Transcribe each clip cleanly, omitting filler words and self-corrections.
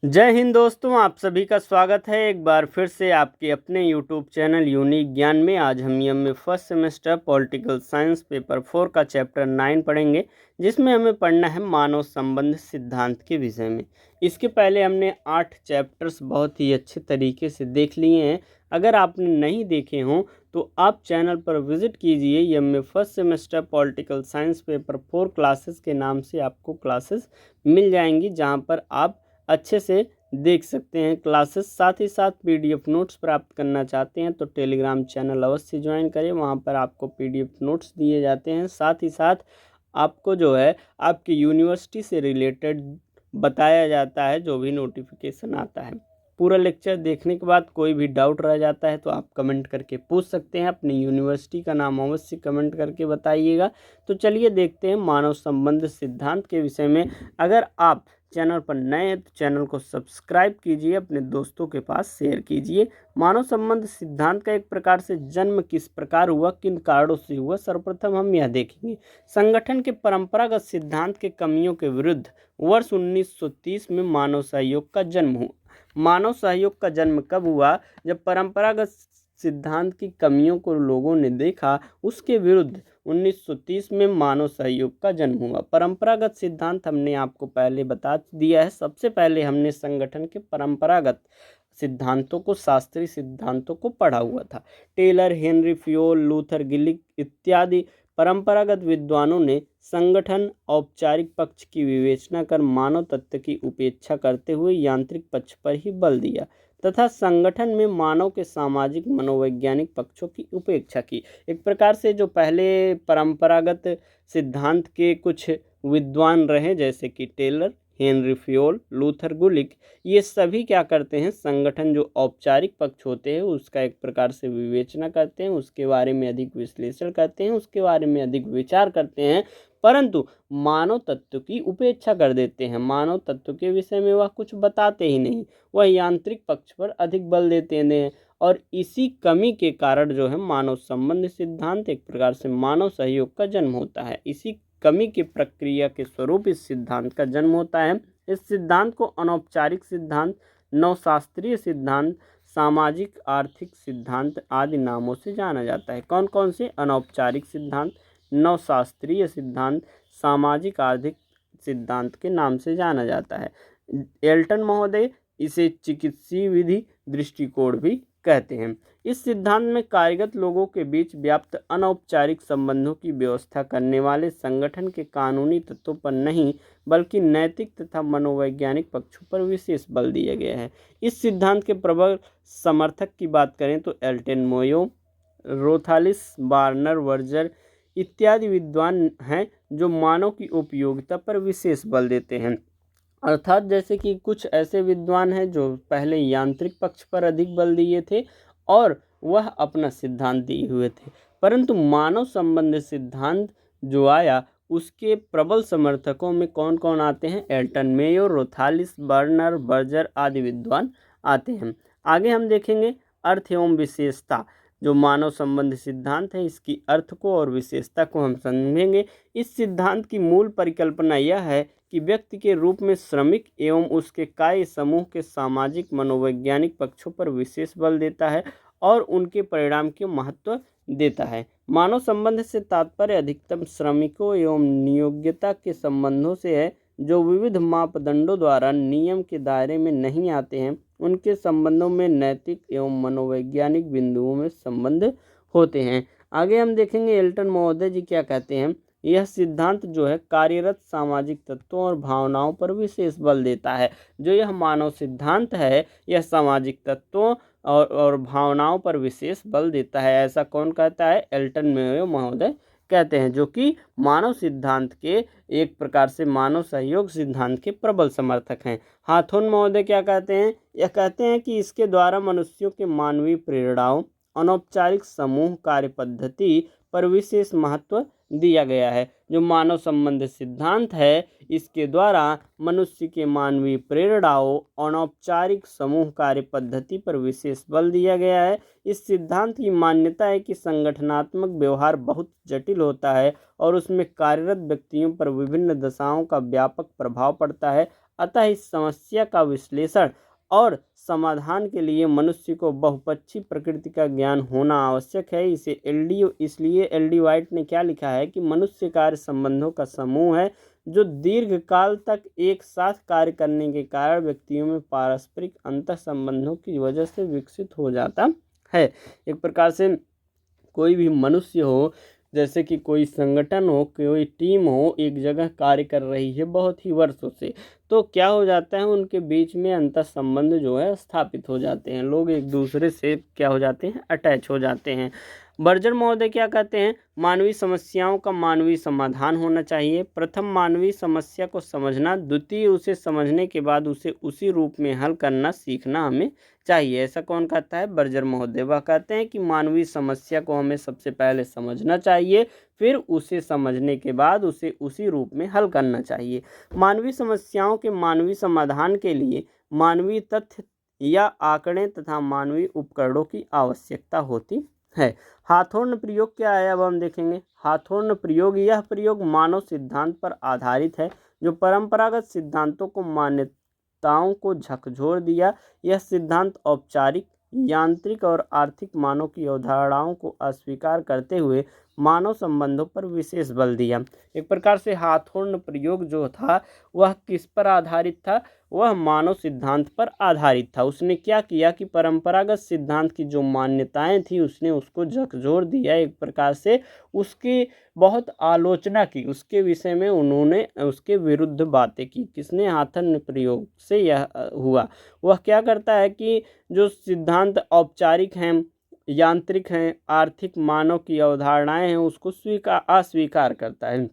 जय हिंद दोस्तों, आप सभी का स्वागत है एक बार फिर से आपके अपने यूट्यूब चैनल यूनिक ज्ञान में। आज हम में first semester political science paper 4 का चैप्टर 9 पढ़ेंगे, जिसमें हमें पढ़ना है मानव संबंध सिद्धांत के विषय में। इसके पहले हमने 8 चैप्टर्स बहुत ही अच्छे तरीके से देख लिए हैं। अगर आपने नहीं देखे हों तो आप चैनल पर विजिट कीजिए। में first semester political science paper 4 classes के नाम से आपको क्लासेस मिल जाएंगी, जहाँ पर आप अच्छे से देख सकते हैं क्लासेस। साथ ही साथ पीडीएफ नोट्स प्राप्त करना चाहते हैं तो टेलीग्राम चैनल अवश्य ज्वाइन करें, वहां पर आपको पीडीएफ नोट्स दिए जाते हैं। साथ ही साथ आपको जो है आपकी यूनिवर्सिटी से रिलेटेड बताया जाता है, जो भी नोटिफिकेशन आता है। पूरा लेक्चर देखने के बाद कोई भी डाउट रह जाता है तो आप कमेंट करके पूछ सकते हैं। अपनी यूनिवर्सिटी का नाम अवश्य कमेंट करके बताइएगा। तो चलिए देखते हैं मानव संबंध सिद्धांत के विषय में। अगर आप चैनल पर नए हैं तो चैनल को सब्सक्राइब कीजिए, अपने दोस्तों के पास शेयर कीजिए। मानव संबंध सिद्धांत का एक प्रकार से जन्म किस प्रकार हुआ, किन कारणों से हुआ, सर्वप्रथम हम यह देखेंगे। संगठन के परंपरागत सिद्धांत के कमियों के विरुद्ध वर्ष 1930 में मानव सहयोग का जन्म हुआ। मानव सहयोग का जन्म कब हुआ? जब परंपरागत सिद्धांत की कमियों को लोगों ने देखा, उसके विरुद्ध 1930 में मानव सहयोग का जन्म हुआ। परंपरागत सिद्धांत हमने आपको पहले बता दिया है। सबसे पहले हमने संगठन के परंपरागत सिद्धांतों को, शास्त्रीय सिद्धांतों को पढ़ा हुआ था। टेलर, हेनरी फ्योल, लूथर गिलिक इत्यादि परंपरागत विद्वानों ने संगठन औपचारिक पक्ष की विवेचना कर मानव तत्व की उपेक्षा करते हुए यांत्रिक पक्ष पर ही बल दिया तथा संगठन में मानव के सामाजिक मनोवैज्ञानिक पक्षों की उपेक्षा की। एक प्रकार से जो पहले परंपरागत सिद्धांत के कुछ विद्वान रहे, जैसे कि टेलर, हेनरी फ्योल, लूथर गुलिक, ये सभी क्या करते हैं, संगठन जो औपचारिक पक्ष होते हैं उसका एक प्रकार से विवेचना करते हैं, उसके बारे में अधिक विश्लेषण करते हैं, उसके बारे में अधिक विचार करते हैं, परंतु मानव तत्व की उपेक्षा कर देते हैं। मानव तत्व के विषय में वह कुछ बताते ही नहीं, वह यांत्रिक पक्ष पर अधिक बल देते हैं। और इसी कमी के कारण जो है मानव संबंध सिद्धांत, एक प्रकार से मानव सहयोग का जन्म होता है। इसी कमी की प्रक्रिया के स्वरूप इस सिद्धांत का जन्म होता है। इस सिद्धांत को अनौपचारिक सिद्धांत, नवशास्त्रीय सिद्धांत, सामाजिक आर्थिक सिद्धांत आदि नामों से जाना जाता है। कौन कौन से? अनौपचारिक सिद्धांत, नवशास्त्रीय सिद्धांत, सामाजिक आर्थिक सिद्धांत के नाम से जाना जाता है। एल्टन महोदय इसे चिकित्सीय विधि दृष्टिकोण भी कहते हैं। इस सिद्धांत में कार्यगत लोगों के बीच व्याप्त अनौपचारिक संबंधों की व्यवस्था करने वाले संगठन के कानूनी तत्वों पर नहीं, बल्कि नैतिक तथा मनोवैज्ञानिक पक्षों पर विशेष बल दिया गया है। इस सिद्धांत के प्रबल समर्थक की बात करें तो एल्टन मोयो, रोथालिस, वार्नर वर्जर इत्यादि विद्वान हैं, जो मानव की उपयोगिता पर विशेष बल देते हैं। अर्थात जैसे कि कुछ ऐसे विद्वान हैं जो पहले यांत्रिक पक्ष पर अधिक बल दिए थे और वह अपना सिद्धांत दिए हुए थे, परंतु मानव संबंध सिद्धांत जो आया उसके प्रबल समर्थकों में कौन कौन आते हैं? एल्टन मेयो, रोथालिस, बर्नर, बर्जर आदि विद्वान आते हैं। आगे हम देखेंगे अर्थ एवं विशेषता। जो मानव संबंध सिद्धांत है, इसकी अर्थ को और विशेषता को हम समझेंगे। इस सिद्धांत की मूल परिकल्पना यह है कि व्यक्ति के रूप में श्रमिक एवं उसके कार्य समूह के सामाजिक मनोवैज्ञानिक पक्षों पर विशेष बल देता है और उनके परिणाम के महत्व देता है। मानव संबंध से तात्पर्य अधिकतम श्रमिकों एवं नियोक्ता के संबंधों से है, जो विविध मापदंडों द्वारा नियम के दायरे में नहीं आते हैं। उनके संबंधों में नैतिक एवं मनोवैज्ञानिक बिंदुओं में संबंध होते हैं। आगे हम देखेंगे एल्टन महोदय जी क्या कहते हैं। यह सिद्धांत जो है कार्यरत सामाजिक तत्वों और भावनाओं पर विशेष बल देता है। जो यह मानव सिद्धांत है, यह सामाजिक तत्वों और भावनाओं पर विशेष बल देता है। ऐसा कौन कहता है? एल्टन मेयो महोदय कहते हैं, जो कि मानव सिद्धांत के, एक प्रकार से मानव सहयोग सिद्धांत के प्रबल समर्थक हैं। हाथोन महोदय क्या कहते हैं? यह कहते हैं कि इसके द्वारा मनुष्यों के मानवीय प्रेरणाओं, अनौपचारिक समूह कार्य पद्धति पर विशेष महत्व दिया गया है। जो मानव संबंध सिद्धांत है, इसके द्वारा मनुष्य के मानवीय प्रेरणाओं अनौपचारिक समूह कार्य पद्धति पर विशेष बल दिया गया है। इस सिद्धांत की मान्यता है कि संगठनात्मक व्यवहार बहुत जटिल होता है और उसमें कार्यरत व्यक्तियों पर विभिन्न दशाओं का व्यापक प्रभाव पड़ता है। अतः इस समस्या का विश्लेषण और समाधान के लिए मनुष्य को बहुपक्षी प्रकृति का ज्ञान होना आवश्यक है। इसलिए एल डी वाइट ने क्या लिखा है कि मनुष्य कार्य संबंधों का समूह है जो दीर्घकाल तक एक साथ कार्य करने के कारण व्यक्तियों में पारस्परिक अंतर संबंधों की वजह से विकसित हो जाता है। एक प्रकार से कोई भी मनुष्य हो, जैसे कि कोई संगठन हो, कोई टीम हो, एक जगह कार्य कर रही है बहुत ही वर्षों से, तो क्या हो जाता है, उनके बीच में अंतर संबंध जो है स्थापित हो जाते हैं। लोग एक दूसरे से क्या हो जाते हैं, अटैच हो जाते हैं। बर्जर महोदय क्या कहते हैं, मानवीय समस्याओं का मानवीय समाधान होना चाहिए। प्रथम मानवीय समस्या को समझना, द्वितीय उसे समझने के बाद उसे उसी रूप में हल करना सीखना हमें चाहिए। ऐसा कौन कहता है, बर्जर महोदय। वह कहते हैं कि मानवीय समस्या को हमें सबसे पहले समझना चाहिए, फिर उसे समझने के बाद उसे उसी रूप में हल करना चाहिए। मानवीय समस्याओं के मानवीय समाधान के लिए मानवीय तथ्य या आंकड़े तथा मानवीय उपकरणों की आवश्यकता होती है। हाथोड़ प्रयोग क्या है, अब हम देखेंगे। हाथोड़ प्रयोग, यह प्रयोग मानव सिद्धांत पर आधारित है जो परंपरागत सिद्धांतों को मान्यताओं को झकझोर दिया। यह सिद्धांत औपचारिक, यांत्रिक और आर्थिक मानव की अवधारणाओं को अस्वीकार करते हुए मानव संबंधों पर विशेष बल दिया। एक प्रकार से हाथोड़ प्रयोग जो था वह किस पर आधारित था, वह मानव सिद्धांत पर आधारित था। उसने क्या किया कि परंपरागत सिद्धांत की जो मान्यताएं थी उसने उसको झकझोर दिया। एक प्रकार से उसकी बहुत आलोचना की, उसके विषय में उन्होंने उसके विरुद्ध बातें की। किसने, हाथोड़ प्रयोग से यह हुआ। वह क्या करता है कि जो सिद्धांत औपचारिक हैं, यांत्रिक हैं, आर्थिक मानव की अवधारणाएं हैं, उसको अस्वीकार करता है,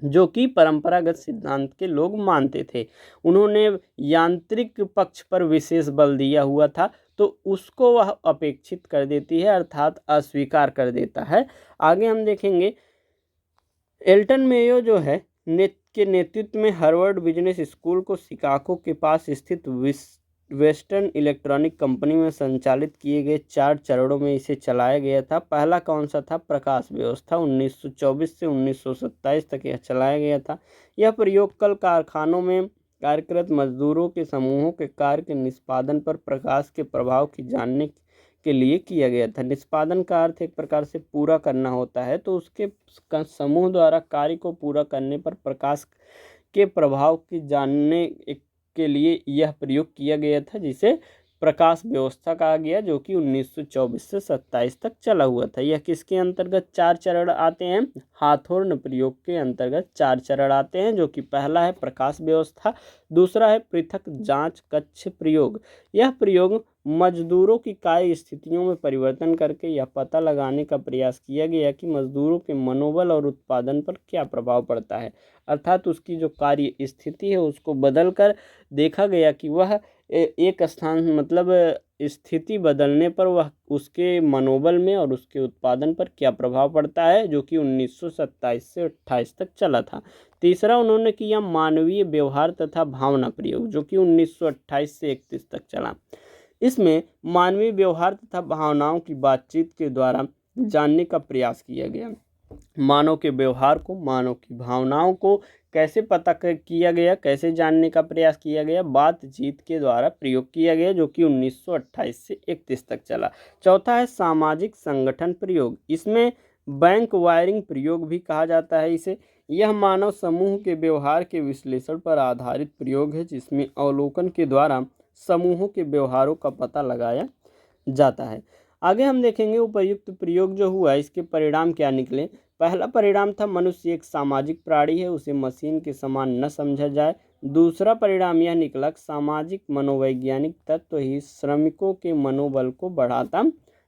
जो कि परंपरागत सिद्धांत के लोग मानते थे। उन्होंने यांत्रिक पक्ष पर विशेष बल दिया हुआ था, तो उसको वह अपेक्षित कर देती है, अर्थात अस्वीकार कर देता है। आगे हम देखेंगे, एल्टन मेयो जो है के नेतृत्व में हार्वर्ड बिजनेस स्कूल को शिकागो के पास स्थित वेस्टर्न इलेक्ट्रॉनिक कंपनी में संचालित किए गए 4 चरणों में इसे चलाया गया था। पहला कौन सा था, प्रकाश व्यवस्था। 1924 से 1927 तक यह चलाया गया था। यह प्रयोग कल कारखानों में कार्यरत मजदूरों के समूहों के कार्य के निष्पादन पर प्रकाश के प्रभाव की जानने के लिए किया गया था। निष्पादन का अर्थ एक प्रकार से पूरा करना होता है, तो उसके समूह द्वारा कार्य को पूरा करने पर प्रकाश के प्रभाव की जानने के लिए यह प्रयोग किया गया था, जिसे प्रकाश व्यवस्था कहा गया, जो कि 1924 से 27 तक चला हुआ था। यह किसके अंतर्गत 4 चरण आते हैं, हाथोड़ प्रयोग के अंतर्गत 4 चरण आते हैं, जो कि पहला है प्रकाश व्यवस्था, दूसरा है पृथक जांच कक्ष प्रयोग। यह प्रयोग मजदूरों की कार्य स्थितियों में परिवर्तन करके यह पता लगाने का प्रयास किया गया कि मजदूरों के मनोबल और उत्पादन पर क्या प्रभाव पड़ता है, अर्थात उसकी जो कार्य स्थिति है उसको बदलकर देखा गया कि वह एक स्थान मतलब स्थिति बदलने पर वह उसके मनोबल में और उसके उत्पादन पर क्या प्रभाव पड़ता है, जो कि 1927 से 28 तक चला था। तीसरा उन्होंने किया मानवीय व्यवहार तथा भावना प्रयोग, जो कि 1928 से 31 तक चला। इसमें मानवीय व्यवहार तथा भावनाओं की बातचीत के द्वारा जानने का प्रयास किया गया। मानव के व्यवहार को, मानव की भावनाओं को कैसे पता किया गया, कैसे जानने का प्रयास किया गया, बातचीत के द्वारा प्रयोग किया गया, जो कि 1928 से 31 तक चला। चौथा है सामाजिक संगठन प्रयोग। इसमें बैंक वायरिंग प्रयोग भी कहा जाता है इसे। यह मानव समूह के व्यवहार के विश्लेषण पर आधारित प्रयोग है, जिसमें अवलोकन के द्वारा समूहों के व्यवहारों का पता लगाया जाता है। आगे हम देखेंगे उपर्युक्त प्रयोग जो हुआ इसके परिणाम क्या निकले। पहला परिणाम था मनुष्य एक सामाजिक प्राणी है, उसे मशीन के समान न समझा जाए। दूसरा परिणाम यह निकला सामाजिक मनोवैज्ञानिक तत्व ही श्रमिकों के मनोबल को बढ़ाता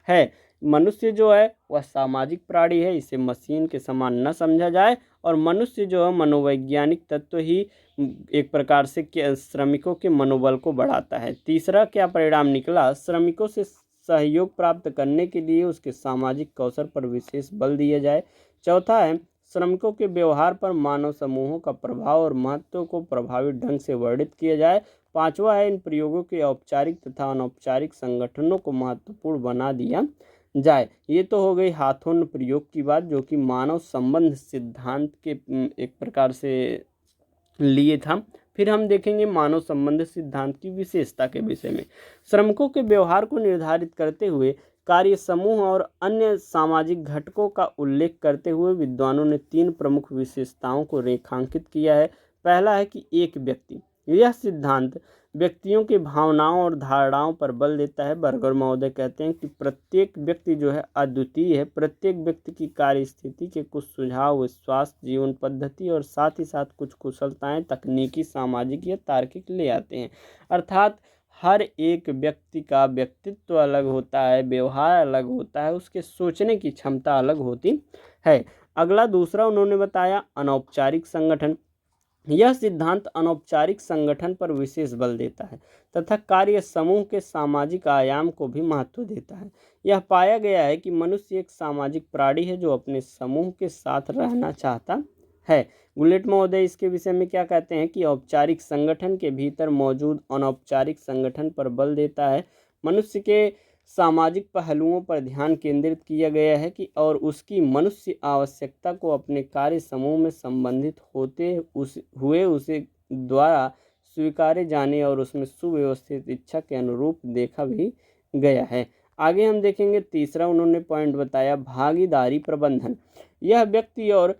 है। मनुष्य जो है वह सामाजिक प्राणी है, इसे मशीन के समान न समझा जाए, और मनुष्य जो है मनोवैज्ञानिक तत्व ही एक प्रकार से श्रमिकों के मनोबल को बढ़ाता है। तीसरा क्या परिणाम निकला, श्रमिकों से सहयोग प्राप्त करने के लिए उसके सामाजिक कौशल पर विशेष बल दिया जाए। चौथा है श्रमिकों के व्यवहार पर मानव समूहों का प्रभाव और महत्व को प्रभावी ढंग से वर्णित किया जाए। 5वां है इन प्रयोगों के औपचारिक तथा अनौपचारिक संगठनों को महत्वपूर्ण बना दिया जाए। ये तो हो गई हाथोन प्रयोग की बात, जो कि मानव संबंध सिद्धांत के एक प्रकार से लिए था। फिर हम देखेंगे मानव संबंध सिद्धांत की विशेषता के विषय में। श्रमिकों के व्यवहार को निर्धारित करते हुए कार्य समूह और अन्य सामाजिक घटकों का उल्लेख करते हुए विद्वानों ने 3 प्रमुख विशेषताओं को रेखांकित किया है। पहला है कि एक व्यक्ति। यह सिद्धांत व्यक्तियों की भावनाओं और धारणाओं पर बल देता है। बर्गर महोदय कहते हैं कि प्रत्येक व्यक्ति जो है अद्वितीय है। प्रत्येक व्यक्ति की कार्य स्थिति के कुछ सुझाव, विश्वास, जीवन पद्धति और साथ ही साथ कुछ कुशलताएं तकनीकी, सामाजिक या तार्किक ले आते हैं। अर्थात हर एक व्यक्ति का व्यक्तित्व अलग होता है, व्यवहार अलग होता है, उसके सोचने की क्षमता अलग होती है। अगला दूसरा उन्होंने बताया अनौपचारिक संगठन। यह सिद्धांत अनौपचारिक संगठन पर विशेष बल देता है तथा कार्य समूह के सामाजिक आयाम को भी महत्व देता है। यह पाया गया है कि मनुष्य एक सामाजिक प्राणी है जो अपने समूह के साथ रहना चाहता है। गुलेट महोदय इसके विषय में क्या कहते हैं कि औपचारिक संगठन के भीतर मौजूद अनौपचारिक संगठन पर बल देता है। मनुष्य के सामाजिक पहलुओं पर ध्यान केंद्रित किया गया है कि और उसकी मनुष्य आवश्यकता को अपने कार्य समूह में संबंधित होते हुए उसे द्वारा स्वीकारे जाने और उसमें सुव्यवस्थित इच्छा के अनुरूप देखा भी गया है। आगे हम देखेंगे तीसरा उन्होंने पॉइंट बताया भागीदारी प्रबंधन। यह व्यक्ति और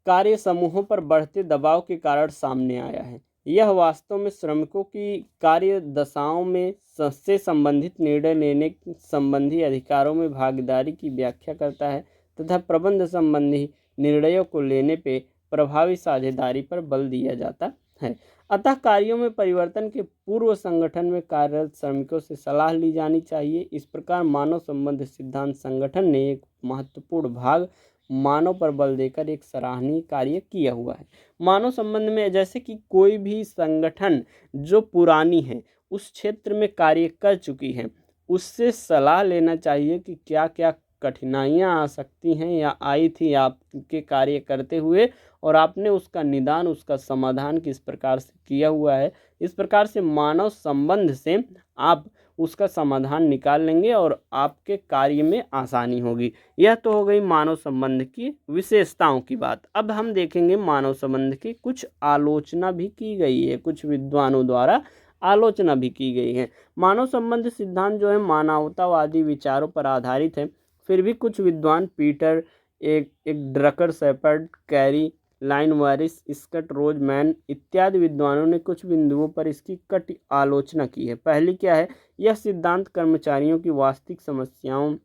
कार्य समूहों पर बढ़ते दबाव के कारण सामने आया है। यह वास्तव में श्रमिकों की कार्य दशाओं में से संबंधित निर्णय लेने संबंधी अधिकारों में भागीदारी की व्याख्या करता है तथा प्रबंध संबंधी निर्णयों को लेने पे प्रभावी साझेदारी पर बल दिया जाता है। अतः कार्यों में परिवर्तन के पूर्व संगठन में कार्यरत श्रमिकों से सलाह ली जानी चाहिए। इस प्रकार मानव संबंध सिद्धांत संगठन ने एक महत्वपूर्ण भाग मानव पर बल देकर एक सराहनीय कार्य किया हुआ है। मानव संबंध में जैसे कि कोई भी संगठन जो पुरानी है, उस क्षेत्र में कार्य कर चुकी है, उससे सलाह लेना चाहिए कि क्या क्या कठिनाइयां आ सकती हैं या आई थी आपके कार्य करते हुए और आपने उसका निदान, उसका समाधान किस प्रकार से किया हुआ है। इस प्रकार से मानव संबंध से आप उसका समाधान निकाल लेंगे और आपके कार्य में आसानी होगी। यह तो हो गई मानव संबंध की विशेषताओं की बात। अब हम देखेंगे मानव संबंध की कुछ आलोचना भी की गई है, कुछ विद्वानों द्वारा आलोचना भी की गई है। मानव संबंध सिद्धांत जो है मानवतावादी विचारों पर आधारित है। फिर भी कुछ विद्वान पीटर एक ड्रकर, शेपर्ड, कैरी, लाइन वारिस, स्कट, रोजमैन इत्यादि विद्वानों ने कुछ बिंदुओं पर इसकी कटी आलोचना की है। पहली क्या है, यह सिद्धांत कर्मचारियों की वास्तविक समस्याओं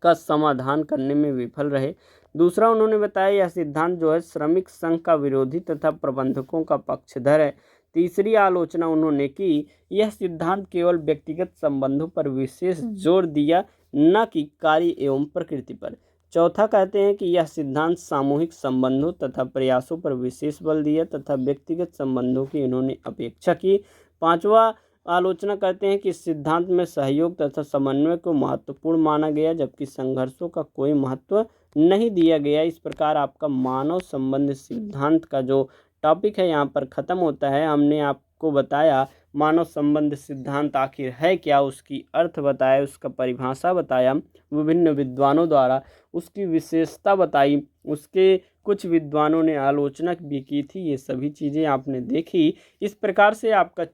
का समाधान करने में विफल रहे। दूसरा उन्होंने बताया यह सिद्धांत जो है श्रमिक संघ का विरोधी तथा प्रबंधकों का पक्षधर है। तीसरी आलोचना उन्होंने की यह सिद्धांत केवल व्यक्तिगत संबंधों पर विशेष जोर दिया, न कि कार्य एवं प्रकृति पर। चौथा कहते हैं कि यह सिद्धांत सामूहिक संबंधों तथा प्रयासों पर विशेष बल दिया तथा व्यक्तिगत संबंधों की इन्होंने अपेक्षा की। पांचवा आलोचना करते हैं कि इस सिद्धांत में सहयोग तथा समन्वय को महत्वपूर्ण माना गया जबकि संघर्षों का कोई महत्व नहीं दिया गया। इस प्रकार आपका मानव संबंध सिद्धांत का जो टॉपिक है यहाँ पर ख़त्म होता है। हमने आपको बताया मानव संबंध सिद्धांत आखिर है क्या, उसकी अर्थ बताया, उसका परिभाषा बताया विभिन्न विद्वानों द्वारा, उसकी विशेषता बताई, उसके कुछ विद्वानों ने आलोचना भी की थी। ये सभी चीज़ें आपने देखी। इस प्रकार से आपका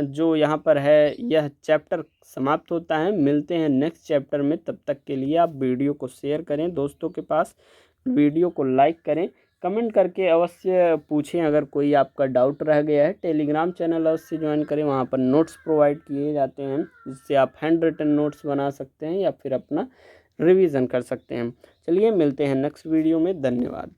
जो यहाँ पर है यह चैप्टर समाप्त होता है। मिलते हैं नेक्स्ट चैप्टर में, तब तक के लिए आप वीडियो को शेयर करें दोस्तों के पास, वीडियो को लाइक करें, कमेंट करके अवश्य पूछें अगर कोई आपका डाउट रह गया है। टेलीग्राम चैनल अवश्य ज्वाइन करें, वहाँ पर नोट्स प्रोवाइड किए जाते हैं जिससे आप हैंड रिटन नोट्स बना सकते हैं या फिर अपना रिवीजन कर सकते हैं। चलिए मिलते हैं नेक्स्ट वीडियो में, धन्यवाद।